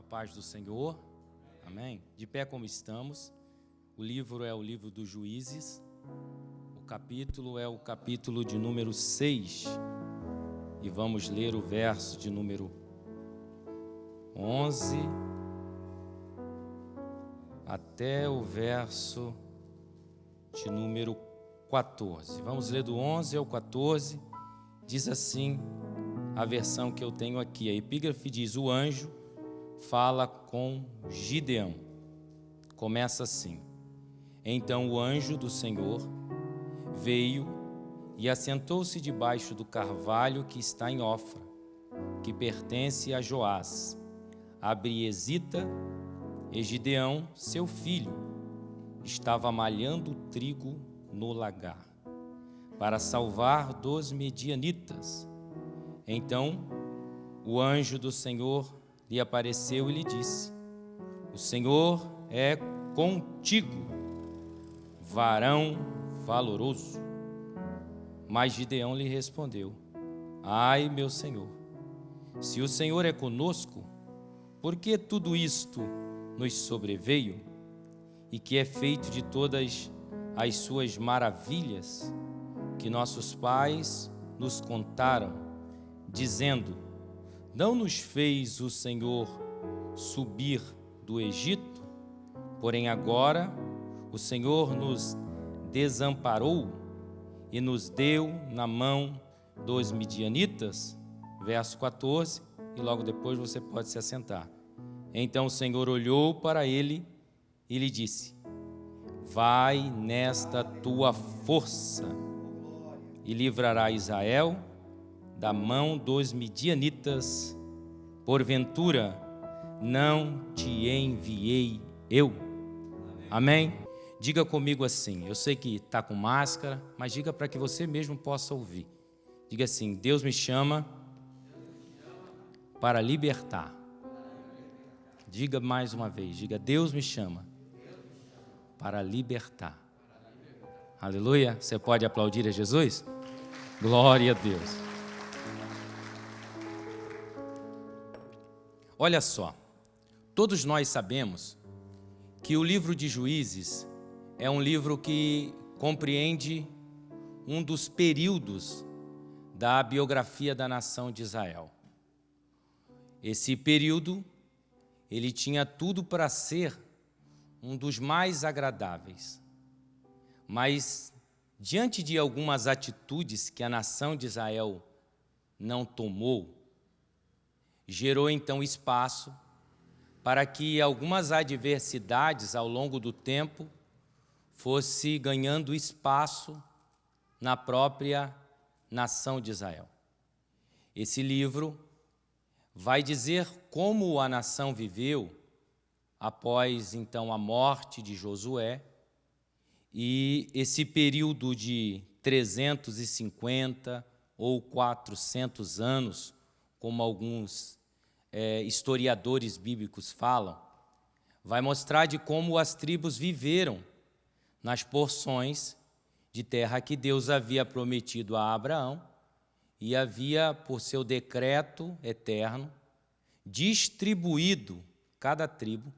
a paz do Senhor, amém? De pé como estamos, o livro é o livro dos Juízes, o capítulo é o capítulo de número 6, e vamos ler o verso de número 11 até o verso de número 14. Vamos ler do 11 ao 14, diz assim a versão que eu tenho aqui. A epígrafe diz: o anjo fala com Gideão. Começa assim: então o anjo do Senhor veio e assentou-se debaixo do carvalho que está em Ofra, que pertence a Joás, a Briesita, e Gideão, seu filho, estava malhando trigo no lagar, para salvar dos medianitas. Então o anjo do Senhor lhe apareceu e lhe disse: o Senhor é contigo, varão valoroso. Mas Gideão lhe respondeu: ai, meu Senhor, se o Senhor é conosco, por que tudo isto nos sobreveio? E que é feito de todas as suas maravilhas que nossos pais nos contaram, dizendo: não nos fez o Senhor subir do Egito? Porém agora o Senhor nos desamparou e nos deu na mão dos midianitas. Verso 14, e logo depois você pode se assentar. Então o Senhor olhou para ele e lhe disse: vai nesta tua força e livrará Israel da mão dos midianitas. Porventura não te enviei eu? Amém? Diga comigo assim, eu sei que está com máscara, mas diga para que você mesmo possa ouvir. Diga assim: Deus me chama para libertar. Diga mais uma vez, diga: Deus me chama para libertar. Aleluia. Você pode aplaudir a Jesus? Glória a Deus. Olha só, todos nós sabemos que o livro de Juízes é um livro que compreende um dos períodos da biografia da nação de Israel. Esse período, ele tinha tudo para ser um dos mais agradáveis. Mas, diante de algumas atitudes que a nação de Israel não tomou, gerou então espaço para que algumas adversidades ao longo do tempo fosse ganhando espaço na própria nação de Israel. Esse livro vai dizer como a nação viveu após então a morte de Josué, e esse período de 350 ou 400 anos, como alguns historiadores bíblicos falam, vai mostrar de como as tribos viveram nas porções de terra que Deus havia prometido a Abraão e havia, por seu decreto eterno, distribuído cada tribo,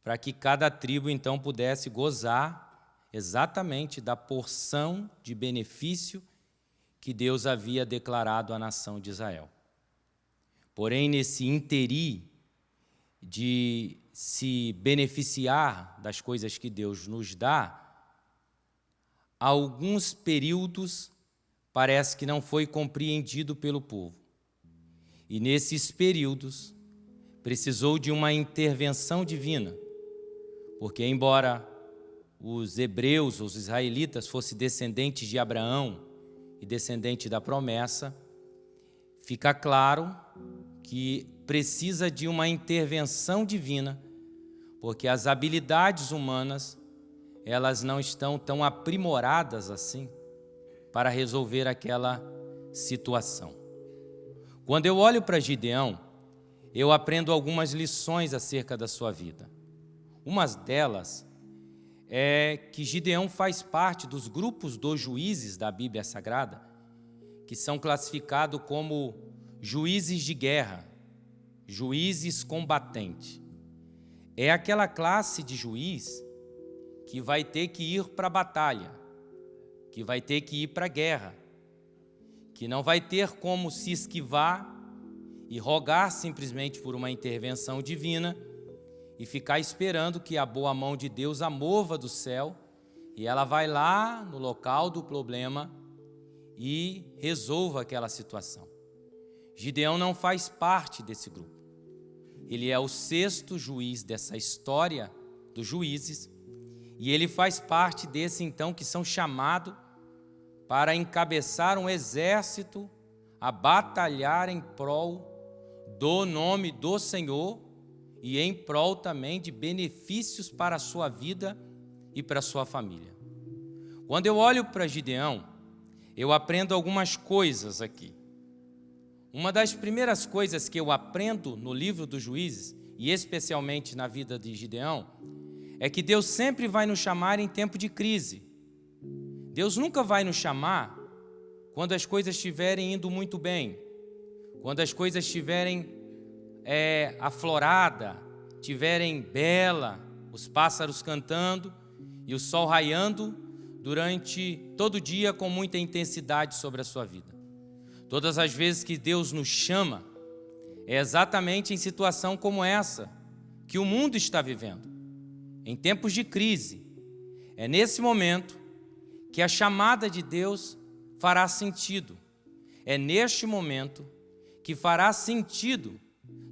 para que cada tribo então pudesse gozar exatamente da porção de benefício que Deus havia declarado à nação de Israel. Porém, nesse interim de se beneficiar das coisas que Deus nos dá, alguns períodos parece que não foi compreendido pelo povo. E nesses períodos precisou de uma intervenção divina, porque embora os hebreus, os israelitas, fossem descendentes de Abraão e descendentes da promessa, fica claro que precisa de uma intervenção divina, porque as habilidades humanas, elas não estão tão aprimoradas assim para resolver aquela situação. Quando eu olho para Gideão, eu aprendo algumas lições acerca da sua vida. Uma delas é que Gideão faz parte dos grupos dos juízes da Bíblia Sagrada, que são classificados como juízes de guerra, juízes combatentes. É aquela classe de juiz que vai ter que ir para a batalha, que vai ter que ir para a guerra, que não vai ter como se esquivar e rogar simplesmente por uma intervenção divina e ficar esperando que a boa mão de Deus a mova do céu e ela vai lá no local do problema e resolva aquela situação. Gideão não faz parte desse grupo. Ele é o 6º juiz dessa história dos juízes e ele faz parte desse então que são chamados para encabeçar um exército a batalhar em prol do nome do Senhor e em prol também de benefícios para a sua vida e para a sua família. Quando eu olho para Gideão, eu aprendo algumas coisas aqui. Uma das primeiras coisas que eu aprendo no livro dos Juízes, e especialmente na vida de Gideão, é que Deus sempre vai nos chamar em tempo de crise. Deus nunca vai nos chamar quando as coisas estiverem indo muito bem, quando as coisas estiverem afloradas, estiverem bela, os pássaros cantando e o sol raiando durante todo o dia com muita intensidade sobre a sua vida. Todas as vezes que Deus nos chama, é exatamente em situação como essa que o mundo está vivendo, em tempos de crise. É nesse momento que a chamada de Deus fará sentido. É neste momento que fará sentido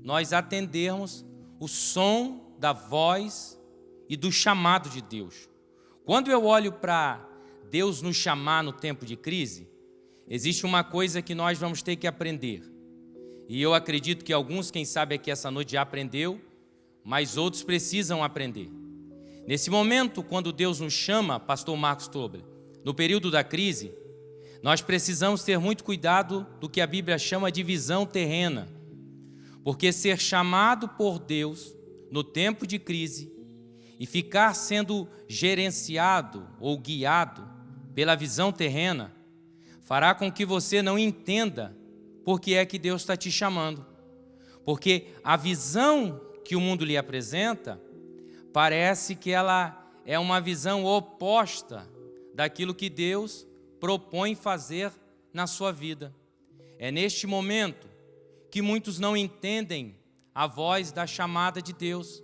nós atendermos o som da voz e do chamado de Deus. Quando eu olho para Deus nos chamar no tempo de crise, existe uma coisa que nós vamos ter que aprender. E eu acredito que alguns, quem sabe aqui essa noite já aprendeu, mas outros precisam aprender. Nesse momento, quando Deus nos chama, pastor Marcos Tobler, no período da crise, nós precisamos ter muito cuidado do que a Bíblia chama de visão terrena. Porque ser chamado por Deus no tempo de crise e ficar sendo gerenciado ou guiado pela visão terrena fará com que você não entenda por que é que Deus está te chamando. Porque a visão que o mundo lhe apresenta parece que ela é uma visão oposta daquilo que Deus propõe fazer na sua vida. É neste momento que muitos não entendem a voz da chamada de Deus,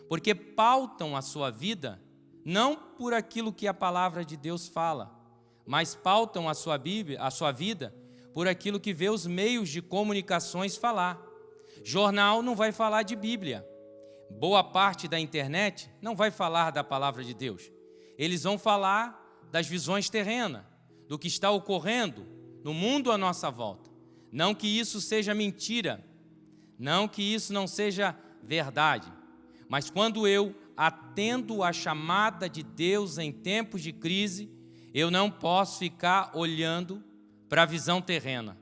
porque pautam a sua vida não por aquilo que a palavra de Deus fala, mas pautam a sua vida por aquilo que vê os meios de comunicações falar. Jornal não vai falar de Bíblia. Boa parte da internet não vai falar da palavra de Deus. Eles vão falar das visões terrenas, do que está ocorrendo no mundo à nossa volta. Não que isso seja mentira, não que isso não seja verdade, mas quando eu atendo a chamada de Deus em tempos de crise, eu não posso ficar olhando para a visão terrena.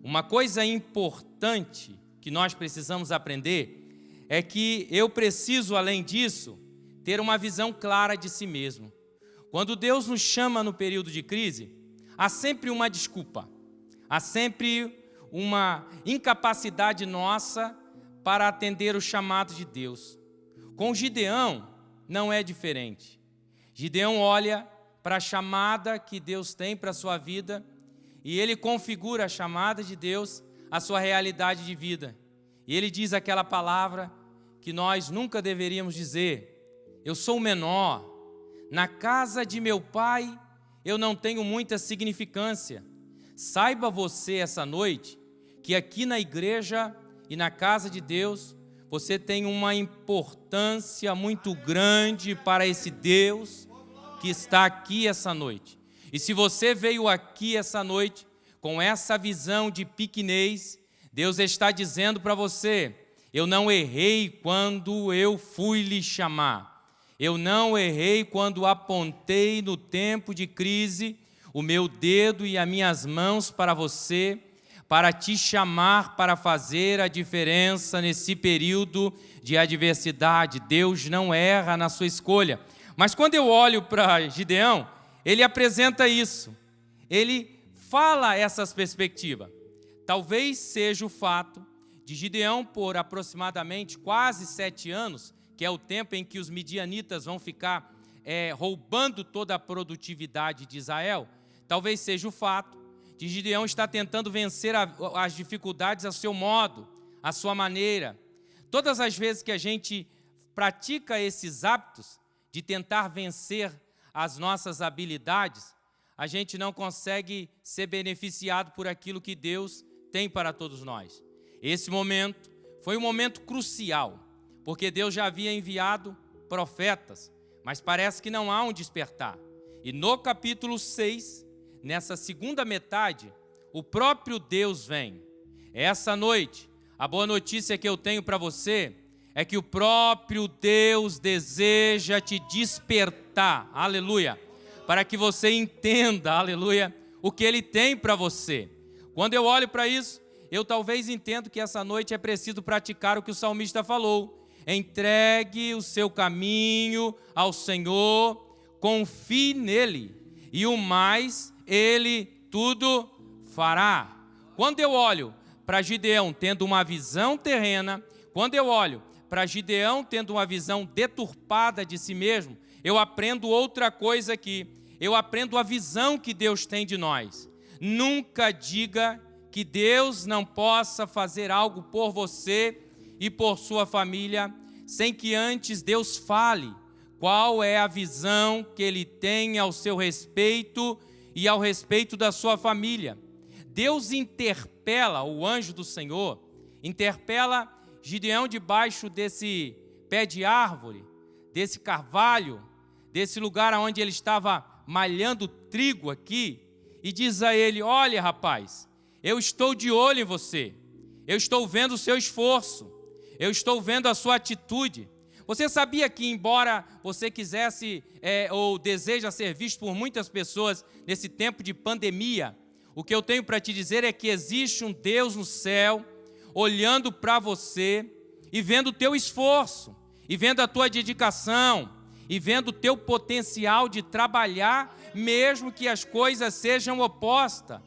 Uma coisa importante que nós precisamos aprender é que eu preciso, além disso, ter uma visão clara de si mesmo. Quando Deus nos chama no período de crise, há sempre uma desculpa, há sempre uma incapacidade nossa para atender o chamado de Deus. Com Gideão não é diferente. Gideão olha para a chamada que Deus tem para a sua vida e ele configura a chamada de Deus à sua realidade de vida. E ele diz aquela palavra que nós nunca deveríamos dizer: eu sou o menor, na casa de meu pai eu não tenho muita significância. Saiba você essa noite que aqui na igreja e na casa de Deus você tem uma importância muito grande para esse Deus que está aqui essa noite. E se você veio aqui essa noite com essa visão de pequenez, Deus está dizendo para você: eu não errei quando eu fui lhe chamar. Eu não errei quando apontei no tempo de crise o meu dedo e as minhas mãos para você, para te chamar para fazer a diferença nesse período de adversidade. Deus não erra na sua escolha. Mas quando eu olho para Gideão, ele apresenta isso. Ele fala essas perspectivas. Talvez seja o fato de Gideão por aproximadamente quase 7 anos, que é o tempo em que os midianitas vão ficar roubando toda a produtividade de Israel, talvez seja o fato de Gideão estar tentando vencer as dificuldades a seu modo, a sua maneira. Todas as vezes que a gente pratica esses hábitos de tentar vencer as nossas habilidades, a gente não consegue ser beneficiado por aquilo que Deus tem para todos nós. Esse momento foi um momento crucial, porque Deus já havia enviado profetas, mas parece que não há um despertar. E no capítulo 6, nessa segunda metade, o próprio Deus vem. Essa noite, a boa notícia que eu tenho para você é que o próprio Deus deseja te despertar, aleluia, para que você entenda, aleluia, o que Ele tem para você. Quando eu olho para isso, eu talvez entendo que essa noite é preciso praticar o que o salmista falou. Entregue o seu caminho ao Senhor, confie nele, e o mais Ele tudo fará. Quando eu olho para Gideão tendo uma visão terrena, quando eu olho para Gideão tendo uma visão deturpada de si mesmo, eu aprendo outra coisa aqui. Eu aprendo a visão que Deus tem de nós. Nunca diga que Deus não possa fazer algo por você e por sua família, sem que antes Deus fale qual é a visão que Ele tem ao seu respeito e ao respeito da sua família. Deus interpela o anjo do Senhor, interpela Gideão debaixo desse pé de árvore, desse carvalho, desse lugar onde ele estava malhando trigo aqui, e diz a ele: olha, rapaz, eu estou de olho em você, eu estou vendo o seu esforço, eu estou vendo a sua atitude. Você sabia que, embora você quisesse ou deseja ser visto por muitas pessoas nesse tempo de pandemia, o que eu tenho para te dizer é que existe um Deus no céu, olhando para você e vendo o teu esforço, e vendo a tua dedicação, e vendo o teu potencial de trabalhar, mesmo que as coisas sejam opostas.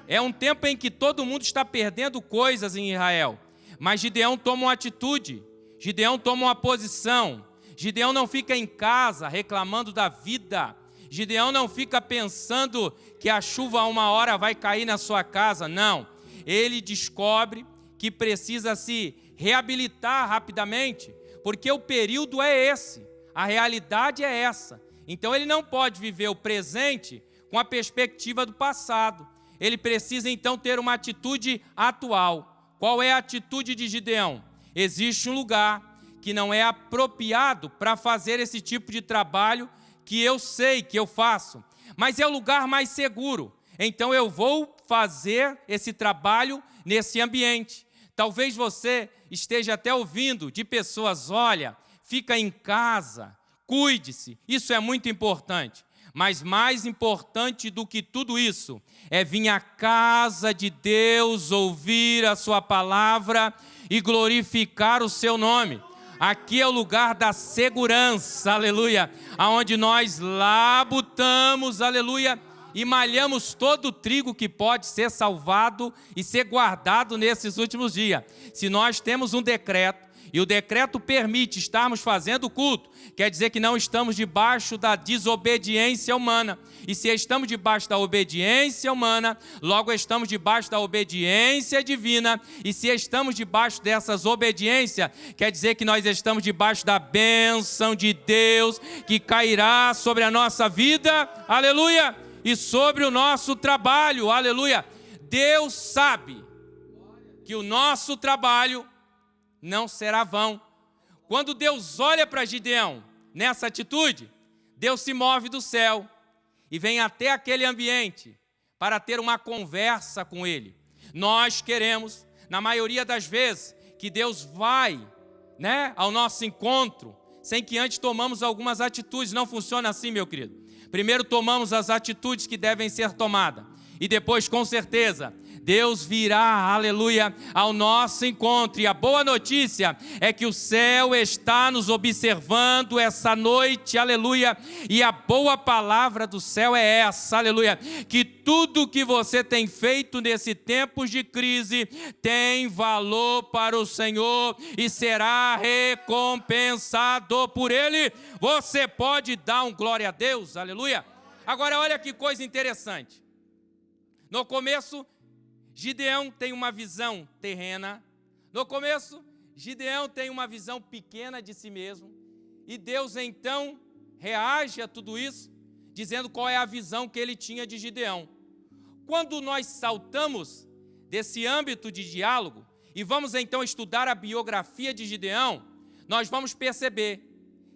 É um tempo em que todo mundo está perdendo coisas em Israel, mas Gideão toma uma atitude, Gideão toma uma posição. Gideão não fica em casa reclamando da vida, Gideão não fica pensando que a chuva a uma hora vai cair na sua casa, não. Ele descobre que precisa se reabilitar rapidamente, porque o período é esse, a realidade é essa. Então ele não pode viver o presente com a perspectiva do passado. Ele precisa então ter uma atitude atual. Qual é a atitude de Gideão? Existe um lugar que não é apropriado para fazer esse tipo de trabalho que eu sei que eu faço, mas é o lugar mais seguro. Então eu vou fazer esse trabalho nesse ambiente. Talvez você esteja até ouvindo de pessoas: olha, fica em casa, cuide-se. Isso é muito importante. Mas mais importante do que tudo isso é vir à casa de Deus, ouvir a sua palavra e glorificar o seu nome. Aqui é o lugar da segurança, aleluia, aonde nós labutamos, aleluia, e malhamos todo o trigo que pode ser salvado e ser guardado nesses últimos dias. Se nós temos um decreto, e o decreto permite estarmos fazendo culto, quer dizer que não estamos debaixo da desobediência humana. E se estamos debaixo da obediência humana, logo estamos debaixo da obediência divina. E se estamos debaixo dessas obediências, quer dizer que nós estamos debaixo da bênção de Deus, que cairá sobre a nossa vida, aleluia, e sobre o nosso trabalho, aleluia. Deus sabe que o nosso trabalho não será vão. Quando Deus olha para Gideão nessa atitude, Deus se move do céu e vem até aquele ambiente para ter uma conversa com ele. Nós queremos, na maioria das vezes, que Deus vai, ao nosso encontro, sem que antes tomamos algumas atitudes. Não funciona assim, meu querido. Primeiro tomamos as atitudes que devem ser tomadas, e depois, com certeza, Deus virá, aleluia, ao nosso encontro. E a boa notícia é que o céu está nos observando essa noite, aleluia. E a boa palavra do céu é essa, aleluia, que tudo que você tem feito nesse tempo de crise tem valor para o Senhor e será recompensado por Ele. Você pode dar um glória a Deus, aleluia. Agora olha que coisa interessante. No começo, Gideão tem uma visão terrena. No começo, Gideão tem uma visão pequena de si mesmo. E Deus então reage a tudo isso, dizendo qual é a visão que ele tinha de Gideão. Quando nós saltamos desse âmbito de diálogo e vamos então estudar a biografia de Gideão, nós vamos perceber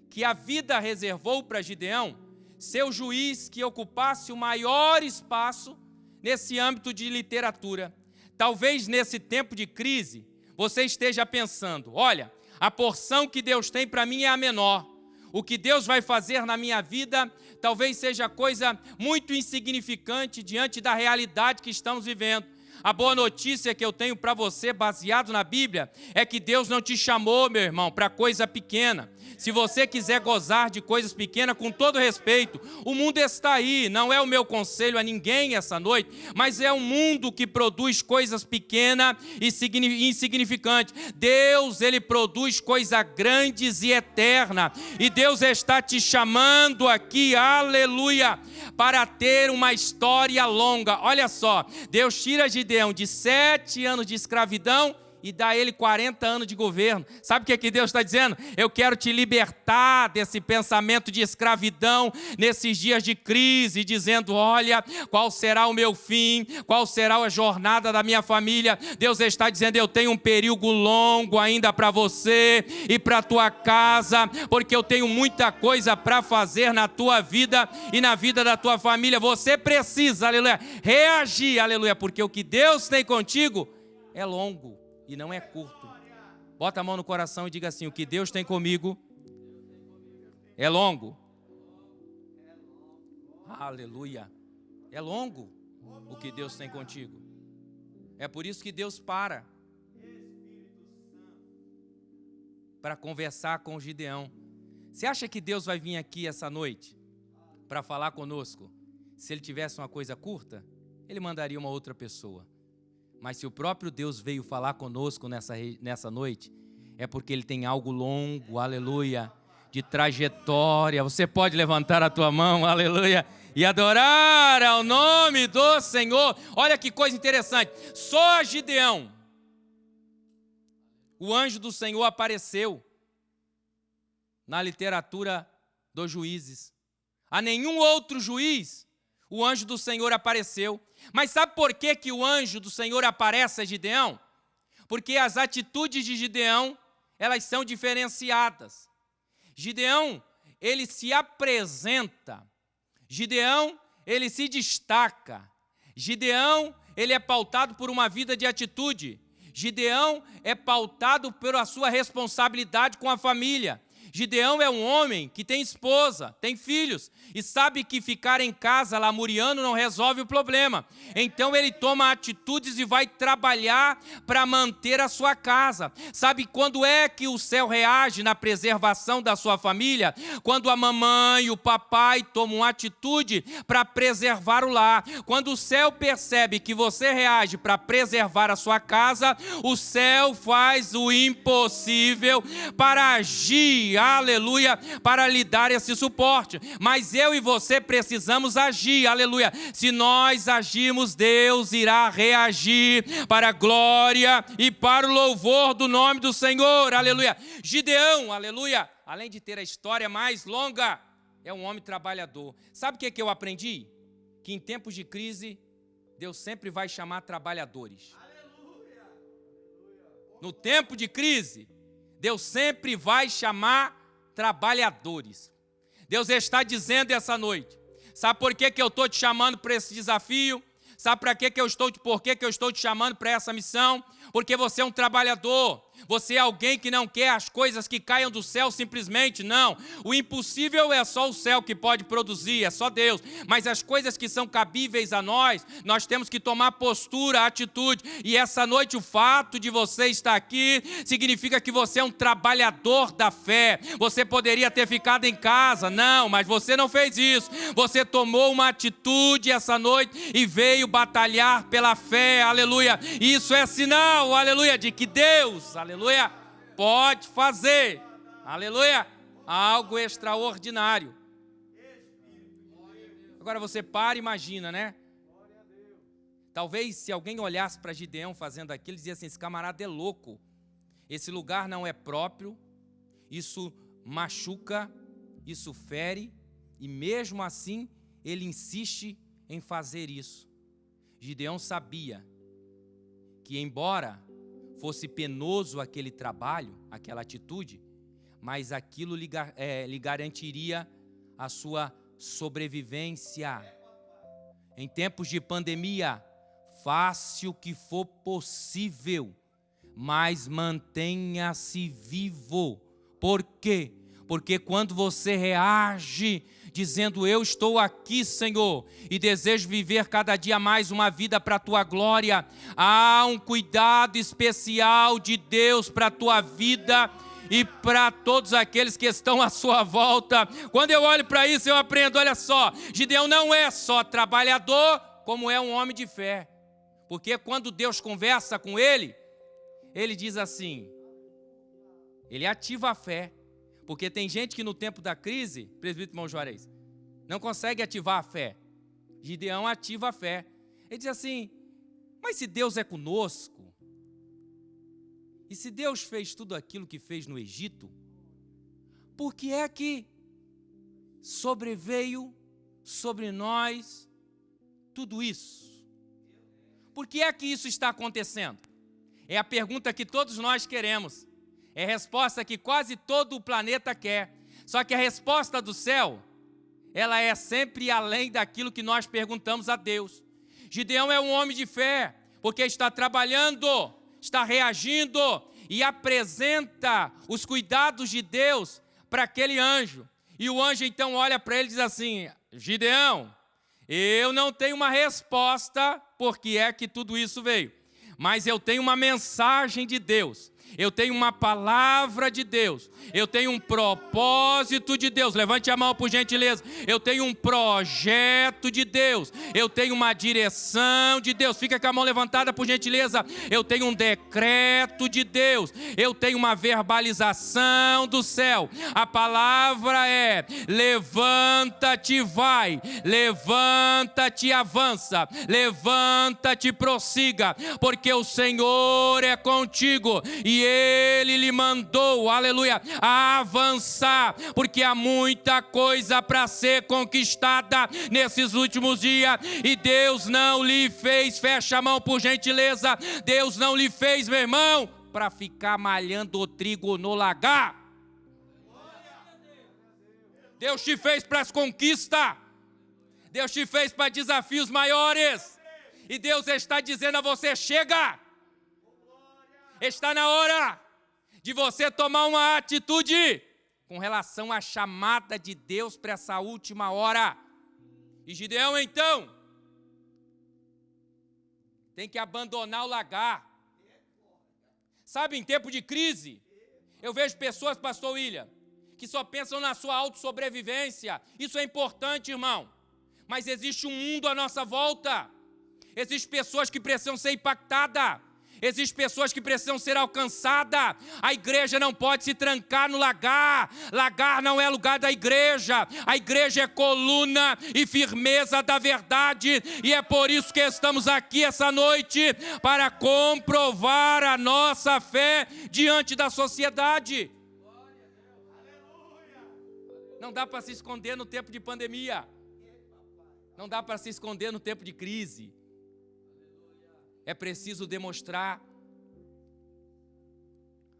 que a vida reservou para Gideão ser o juiz que ocupasse o maior espaço nesse âmbito de literatura. Talvez nesse tempo de crise, você esteja pensando, olha, a porção que Deus tem para mim é a menor. O que Deus vai fazer na minha vida talvez seja coisa muito insignificante diante da realidade que estamos vivendo. A boa notícia que eu tenho para você, baseado na Bíblia, é que Deus não te chamou, meu irmão, para coisa pequena. Se você quiser gozar de coisas pequenas, com todo respeito, o mundo está aí. Não é o meu conselho a ninguém essa noite, mas é um mundo que produz coisas pequenas e insignificantes. Deus, Ele produz coisas grandes e eternas. E Deus está te chamando aqui, aleluia, para ter uma história longa. Olha só, Deus tira Gideão de 7 anos de escravidão e dá a ele 40 anos de governo. Sabe o que Deus está dizendo? Eu quero te libertar desse pensamento de escravidão nesses dias de crise, dizendo, olha, qual será o meu fim? Qual será a jornada da minha família? Deus está dizendo, eu tenho um período longo ainda para você e para a tua casa, porque eu tenho muita coisa para fazer na tua vida e na vida da tua família. Você precisa, aleluia, reagir, aleluia, porque o que Deus tem contigo é longo e não é curto. Bota a mão no coração e diga assim, o que Deus tem comigo é longo. Aleluia. É longo o que Deus tem contigo. É por isso que Deus para conversar com Gideão. Você acha que Deus vai vir aqui essa noite para falar conosco? Se Ele tivesse uma coisa curta, Ele mandaria uma outra pessoa. Mas se o próprio Deus veio falar conosco nessa noite, é porque Ele tem algo longo, aleluia, de trajetória. Você pode levantar a tua mão, aleluia, e adorar ao nome do Senhor. Olha que coisa interessante, só a Gideão, o anjo do Senhor apareceu na literatura dos juízes. A nenhum outro juiz o anjo do Senhor apareceu. Mas sabe por que o anjo do Senhor aparece a Gideão? Porque as atitudes de Gideão, elas são diferenciadas. Gideão, ele se apresenta. Gideão, ele se destaca. Gideão, ele é pautado por uma vida de atitude. Gideão é pautado pela sua responsabilidade com a família. Gideão é um homem que tem esposa, tem filhos, e sabe que ficar em casa lamuriando não resolve o problema. Então ele toma atitudes e vai trabalhar para manter a sua casa. Sabe quando é que o céu reage na preservação da sua família? Quando a mamãe e o papai tomam atitude para preservar o lar. Quando o céu percebe que você reage para preservar a sua casa, o céu faz o impossível para agir, aleluia, para lhe dar esse suporte. Mas eu e você precisamos agir, aleluia. Se nós agirmos, Deus irá reagir para a glória e para o louvor do nome do Senhor, aleluia. Gideão, aleluia, além de ter a história mais longa, é um homem trabalhador. Sabe o que eu aprendi? Que em tempos de crise, Deus sempre vai chamar trabalhadores. No tempo de crise, Deus sempre vai chamar trabalhadores. Deus está dizendo essa noite, sabe por que eu estou te chamando para esse desafio? Sabe por que eu estou te chamando para essa missão? Porque você é um trabalhador. Você é alguém que não quer as coisas que caiam do céu simplesmente, não. O impossível é só o céu que pode produzir, é só Deus. Mas as coisas que são cabíveis a nós temos que tomar postura, atitude. E essa noite o fato de você estar aqui significa que você é um trabalhador da fé. Você poderia ter ficado em casa, não, mas você não fez isso. Você tomou uma atitude essa noite e veio batalhar pela fé, aleluia. Isso é sinal, aleluia, de que Deus, aleluia, pode fazer, aleluia, algo extraordinário. Agora você para e imagina, né? Talvez se alguém olhasse para Gideão fazendo aquilo, dizia assim, esse camarada é louco, esse lugar não é próprio, isso machuca, isso fere, e mesmo assim ele insiste em fazer isso. Gideão sabia que embora fosse penoso aquele trabalho, aquela atitude, mas aquilo lhe garantiria a sua sobrevivência. Em tempos de pandemia, faça o que for possível, mas mantenha-se vivo. Por quê? Porque quando você reage dizendo, eu estou aqui, Senhor, e desejo viver cada dia mais uma vida para a tua glória, há um cuidado especial de Deus para a tua vida e para todos aqueles que estão à sua volta. Quando eu olho para isso, eu aprendo, olha só, Gideão não é só trabalhador, como é um homem de fé. Porque quando Deus conversa com ele, ele diz assim, ele ativa a fé. Porque tem gente que no tempo da crise, presbítero irmão Juarez, não consegue ativar a fé. Gideão ativa a fé. Ele diz assim, mas se Deus é conosco, e se Deus fez tudo aquilo que fez no Egito, por que é que sobreveio sobre nós tudo isso? Por que é que isso está acontecendo? É a pergunta que todos nós queremos. É a resposta que quase todo o planeta quer. Só que a resposta do céu, ela é sempre além daquilo que nós perguntamos a Deus. Gideão é um homem de fé, porque está trabalhando, está reagindo e apresenta os cuidados de Deus para aquele anjo. E o anjo então olha para ele e diz assim, Gideão, eu não tenho uma resposta por que é que tudo isso veio, mas eu tenho uma mensagem de Deus. Eu tenho uma palavra de Deus, eu tenho um propósito de Deus, levante a mão por gentileza, eu tenho um projeto de Deus, eu tenho uma direção de Deus, fica com a mão levantada por gentileza, eu tenho um decreto de Deus, eu tenho uma verbalização do céu, a palavra é, levanta-te, vai, levanta-te, avança, levanta-te, prossiga, porque o Senhor é contigo, e Ele lhe mandou, aleluia, a avançar, porque há muita coisa para ser conquistada nesses últimos dias, e Deus não lhe fez, fecha a mão por gentileza, Deus não lhe fez, meu irmão, para ficar malhando o trigo no lagar. Deus te fez para as conquistas, Deus te fez para desafios maiores, e Deus está dizendo a você, chega! Está na hora de você tomar uma atitude com relação à chamada de Deus para essa última hora. E Gideão, então, tem que abandonar o lagar. Sabe, em tempo de crise, eu vejo pessoas, pastor William, que só pensam na sua autossobrevivência. Isso é importante, irmão. Mas existe um mundo à nossa volta. Existem pessoas que precisam ser impactadas. Existem pessoas que precisam ser alcançadas. A igreja não pode se trancar no lagar. Lagar não é lugar da igreja. A igreja é coluna e firmeza da verdade. E é por isso que estamos aqui essa noite, para comprovar a nossa fé diante da sociedade. Não dá para se esconder no tempo de pandemia. Não dá para se esconder no tempo de crise. É preciso demonstrar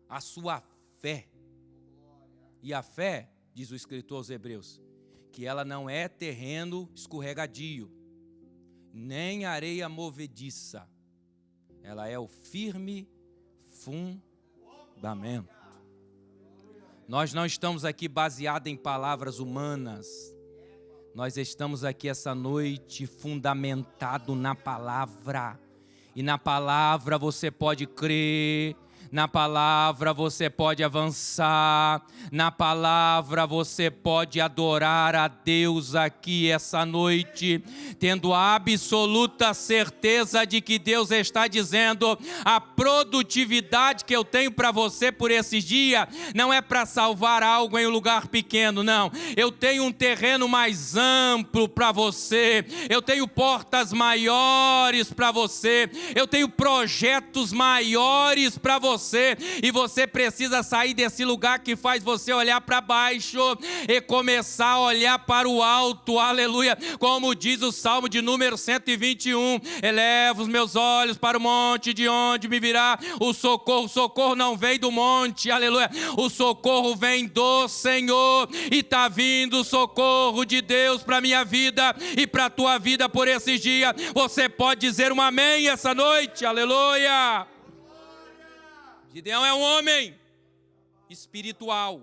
a sua fé. E a fé, diz o escritor aos Hebreus, que ela não é terreno escorregadio, nem areia movediça. Ela é o firme fundamento. fundamento. Nós não estamos aqui baseados em palavras humanas. Nós estamos aqui essa noite fundamentado na palavra. E na palavra você pode crer. Na palavra você pode avançar, na palavra você pode adorar a Deus aqui essa noite, tendo a absoluta certeza de que Deus está dizendo: a produtividade que eu tenho para você por esses dias não é para salvar algo em um lugar pequeno, não. Eu tenho um terreno mais amplo para você, eu tenho portas maiores para você, eu tenho projetos maiores para você. E você precisa sair desse lugar que faz você olhar para baixo e começar a olhar para o alto, aleluia, como diz o Salmo de número 121, elevo os meus olhos para o monte, de onde me virá o socorro não vem do monte, aleluia, o socorro vem do Senhor, e está vindo o socorro de Deus para a minha vida e para a tua vida por esses dias. Você pode dizer um amém essa noite, aleluia. Gideão é um homem espiritual.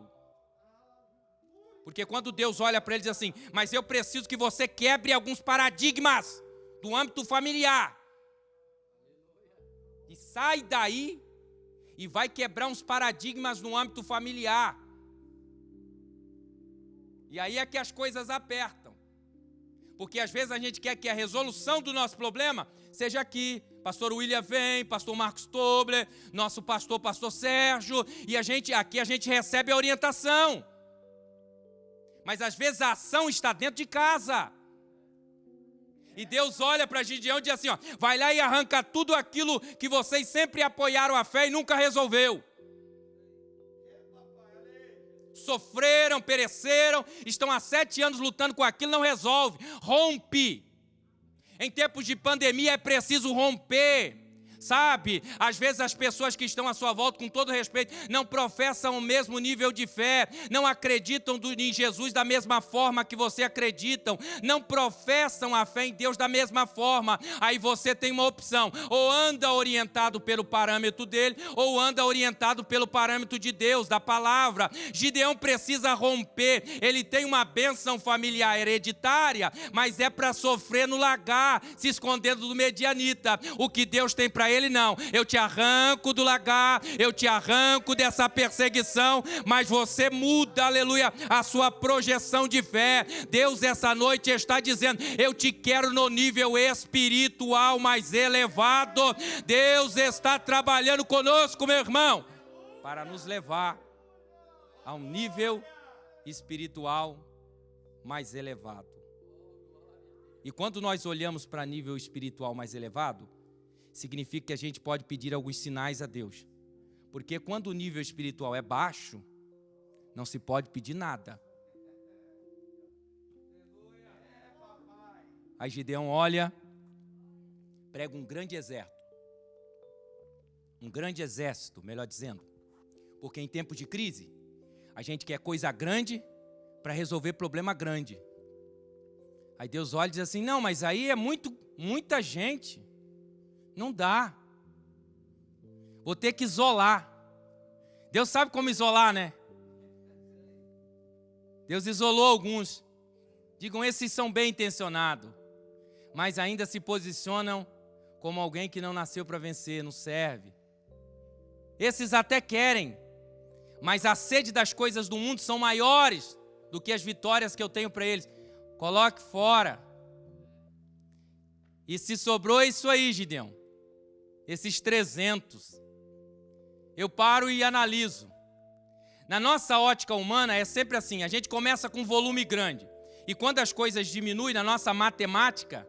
Porque quando Deus olha para ele e diz assim: mas eu preciso que você quebre alguns paradigmas do âmbito familiar. E sai daí e vai quebrar uns paradigmas no âmbito familiar. E aí é que as coisas apertam. Porque às vezes a gente quer que a resolução do nosso problema seja aqui. Pastor William vem, pastor Marcos Tobler, nosso pastor Sérgio, e aqui a gente recebe a orientação. Mas às vezes a ação está dentro de casa. E Deus olha para Gideão e diz assim: ó, vai lá e arranca tudo aquilo que vocês sempre apoiaram a fé e nunca resolveu. Sofreram, pereceram, estão há 7 anos lutando com aquilo, não resolve. Rompe. Em tempos de pandemia é preciso romper, sabe? Às vezes as pessoas que estão à sua volta, com todo respeito, não professam o mesmo nível de fé, não acreditam em Jesus da mesma forma que você acredita, não professam a fé em Deus da mesma forma. Aí você tem uma opção: ou anda orientado pelo parâmetro dele, ou anda orientado pelo parâmetro de Deus, da palavra. Gideão precisa romper. Ele tem uma bênção familiar hereditária, mas é para sofrer no lagar, se escondendo do medianita. O que Deus tem para ele, não. Eu te arranco do lagar, eu te arranco dessa perseguição, mas você muda, aleluia, a sua projeção de fé. Deus essa noite está dizendo: eu te quero no nível espiritual mais elevado. Deus está trabalhando conosco, meu irmão, para nos levar a um nível espiritual mais elevado. E quando nós olhamos para nível espiritual mais elevado, significa que a gente pode pedir alguns sinais a Deus. Porque quando o nível espiritual é baixo, não se pode pedir nada. Aí Gideão olha, prega um grande exército. Um grande exército, melhor dizendo. Porque em tempo de crise, a gente quer coisa grande para resolver problema grande. Aí Deus olha e diz assim: não, mas aí é muita gente. Não dá. Vou ter que isolar. Deus sabe como isolar, né? Deus isolou alguns. Digam, esses são bem intencionados, mas ainda se posicionam como alguém que não nasceu para vencer, não serve. Esses até querem, mas a sede das coisas do mundo são maiores do que as vitórias que eu tenho para eles. Coloque fora. E se sobrou isso aí, Gideão, esses 300, eu paro e analiso. Na nossa ótica humana é sempre assim: a gente começa com um volume grande, e quando as coisas diminuem na nossa matemática,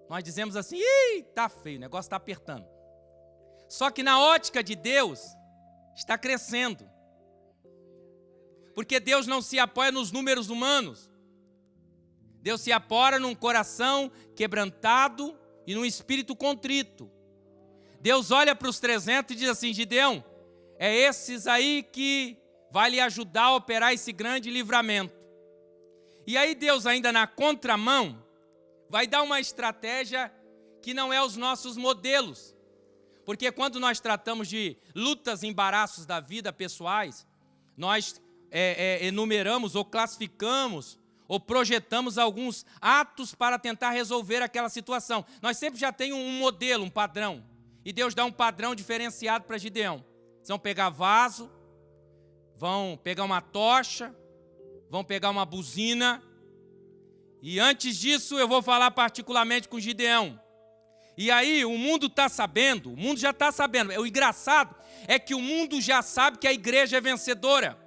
nós dizemos assim: ih, tá feio, o negócio está apertando. Só que na ótica de Deus, está crescendo. Porque Deus não se apoia nos números humanos. Deus se apoia num coração quebrantado e num espírito contrito. Deus olha para os 300 e diz assim: Gideão, é esses aí que vai lhe ajudar a operar esse grande livramento. E aí Deus, ainda na contramão, vai dar uma estratégia que não é os nossos modelos. Porque quando nós tratamos de lutas e embaraços da vida pessoais, nós enumeramos ou classificamos ou projetamos alguns atos para tentar resolver aquela situação. Nós sempre já temos um modelo, um padrão. E Deus dá um padrão diferenciado para Gideão. Eles vão pegar vaso, vão pegar uma tocha, vão pegar uma buzina. E antes disso eu vou falar particularmente com Gideão. E aí o mundo está sabendo, o mundo já está sabendo. O engraçado é que o mundo já sabe que a igreja é vencedora.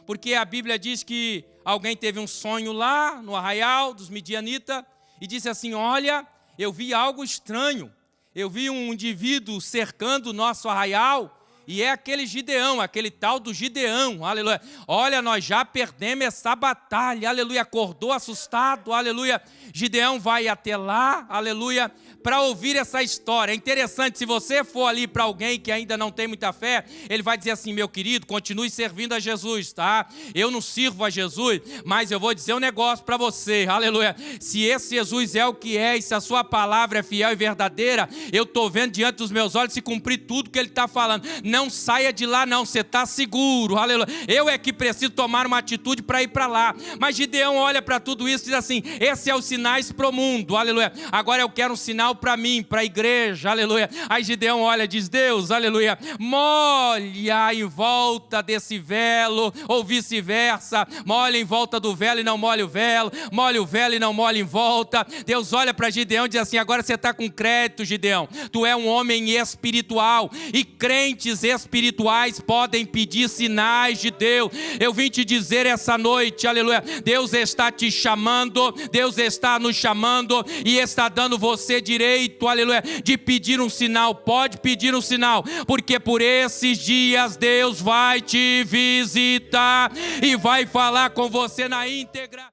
Porque a Bíblia diz que alguém teve um sonho lá no arraial dos midianitas e disse assim: olha, eu vi algo estranho. Eu vi um indivíduo cercando o nosso arraial e é aquele Gideão, aquele tal do Gideão, aleluia. Olha, nós já perdemos essa batalha, aleluia. Acordou assustado, aleluia. Gideão vai até lá, aleluia, para ouvir essa história. É interessante, se você for ali para alguém que ainda não tem muita fé, ele vai dizer assim: meu querido, continue servindo a Jesus, tá? Eu não sirvo a Jesus, mas eu vou dizer um negócio para você, aleluia. Se esse Jesus é o que é e se a sua palavra é fiel e verdadeira, eu estou vendo diante dos meus olhos se cumprir tudo que ele está falando. Não saia de lá não, você está seguro, aleluia. Eu é que preciso tomar uma atitude para ir para lá. Mas Gideão olha para tudo isso e diz assim: esse é os sinais para o mundo, aleluia. Agora eu quero um sinal para mim, para a igreja, aleluia. Aí Gideão olha e diz: Deus, aleluia, molha em volta desse velo, ou vice-versa, molha em volta do velo e não molha o velo e não molha em volta. Deus olha para Gideão e diz assim: agora você está com crédito, Gideão, tu é um homem espiritual, e crentes espirituais podem pedir sinais de Deus. Eu vim te dizer essa noite, aleluia, Deus está te chamando, Deus está nos chamando e está dando você direito, aleluia, de pedir um sinal. Pode pedir um sinal, porque por esses dias Deus vai te visitar e vai falar com você na íntegra.